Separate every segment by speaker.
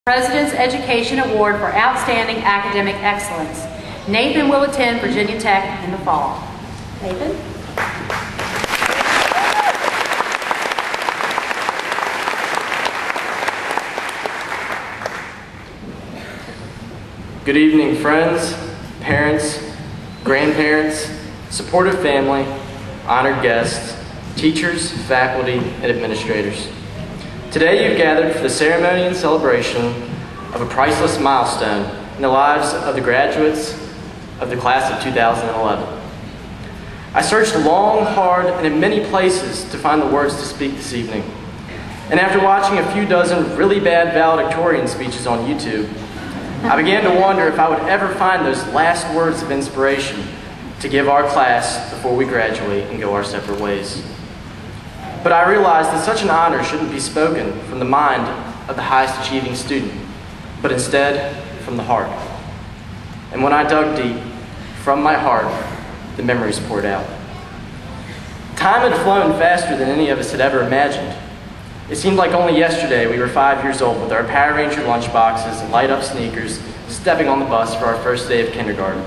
Speaker 1: President's Education Award for Outstanding Academic Excellence. Nathan will attend Virginia Tech in the fall. Nathan?
Speaker 2: Good evening, friends, parents, grandparents, supportive family, honored guests, teachers, faculty, and administrators. Today you've gathered for the ceremony and celebration of a priceless milestone in the lives of the graduates of the class of 2011. I searched long, hard, and in many places to find the words to speak this evening. And after watching a few dozen really bad valedictorian speeches on YouTube, I began to wonder if I would ever find those last words of inspiration to give our class before we graduate and go our separate ways. But I realized that such an honor shouldn't be spoken from the mind of the highest achieving student, but instead from the heart. And when I dug deep, from my heart, the memories poured out. Time had flown faster than any of us had ever imagined. It seemed like only yesterday we were 5 years old with our Power Ranger lunchboxes and light-up sneakers, stepping on the bus for our first day of kindergarten.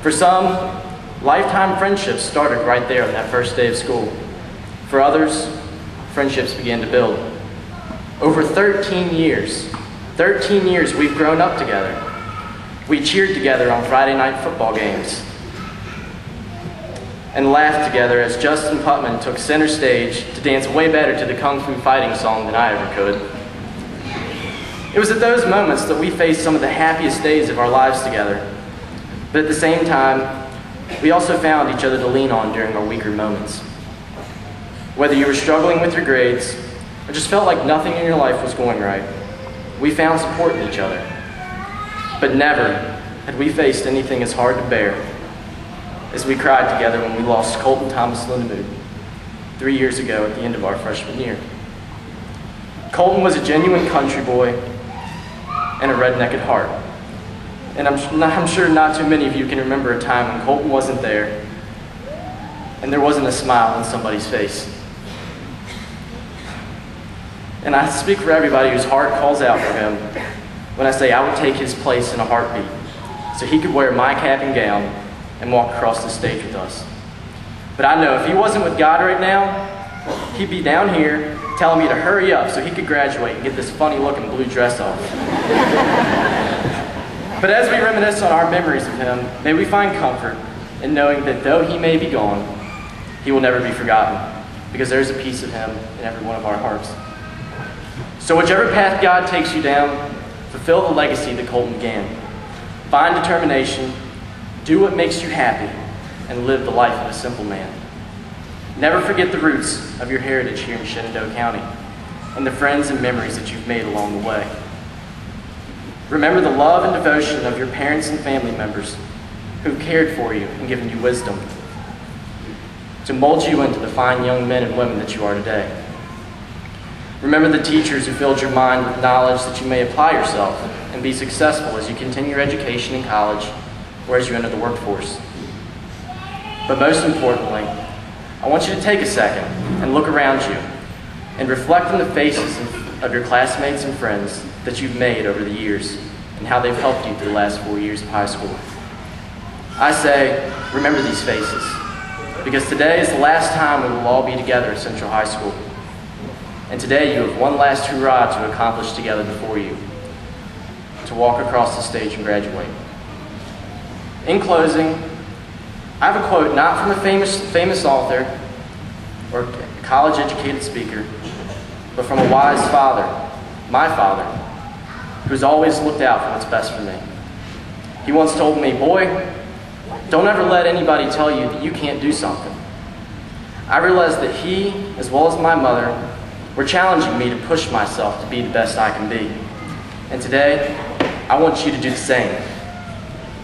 Speaker 2: For some, lifetime friendships started right there on that first day of school. For others, friendships began to build. Over 13 years we've grown up together. We cheered together on Friday night football games and laughed together as Justin Putman took center stage to dance way better to the Kung Fu fighting song than I ever could. It was at those moments that we faced some of the happiest days of our lives together. But at the same time, we also found each other to lean on during our weaker moments. Whether you were struggling with your grades or just felt like nothing in your life was going right, we found support in each other. But never had we faced anything as hard to bear as we cried together when we lost Colton Thomas Lindemood 3 years ago at the end of our freshman year. Colton was a genuine country boy and a redneck at heart. And I'm sure not too many of you can remember a time when Colton wasn't there and there wasn't a smile on somebody's face. And I speak for everybody whose heart calls out for him when I say I would take his place in a heartbeat so he could wear my cap and gown and walk across the stage with us. But I know if he wasn't with God right now, he'd be down here telling me to hurry up so he could graduate and get this funny looking blue dress off. But as we reminisce on our memories of him, may we find comfort in knowing that though he may be gone, he will never be forgotten, because there's a piece of him in every one of our hearts. So whichever path God takes you down, fulfill the legacy that Colton began. Find determination, do what makes you happy, and live the life of a simple man. Never forget the roots of your heritage here in Shenandoah County and the friends and memories that you've made along the way. Remember the love and devotion of your parents and family members who've cared for you and given you wisdom to mold you into the fine young men and women that you are today. Remember the teachers who filled your mind with knowledge that you may apply yourself and be successful as you continue your education in college or as you enter the workforce. But most importantly, I want you to take a second and look around you and reflect on the faces of your classmates and friends that you've made over the years and how they've helped you through the last 4 years of high school. I say, remember these faces, because today is the last time we will all be together at Central High School. And today you have one last hurrah to accomplish together before you, to walk across the stage and graduate. In closing, I have a quote not from a famous author or college-educated speaker, but from a wise father, my father, who's always looked out for what's best for me. He once told me, "Boy, don't ever let anybody tell you that you can't do something." I realized that he, as well as my mother, were challenging me to push myself to be the best I can be. And today, I want you to do the same.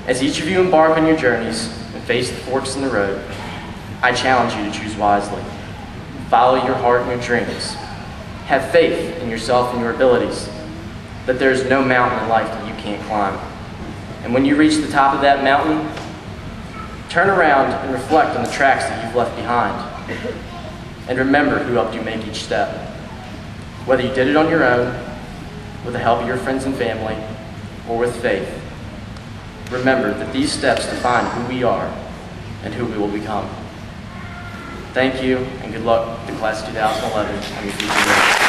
Speaker 2: As each of you embark on your journeys and face the forks in the road, I challenge you to choose wisely. Follow your heart and your dreams. Have faith in yourself and your abilities, that there is no mountain in life that you can't climb. And when you reach the top of that mountain, turn around and reflect on the tracks that you've left behind. And remember who helped you make each step. Whether you did it on your own with the help of your friends and family, or with faith, remember that these steps define who we are and who we will become. Thank you, and good luck to Class 2011 on your future.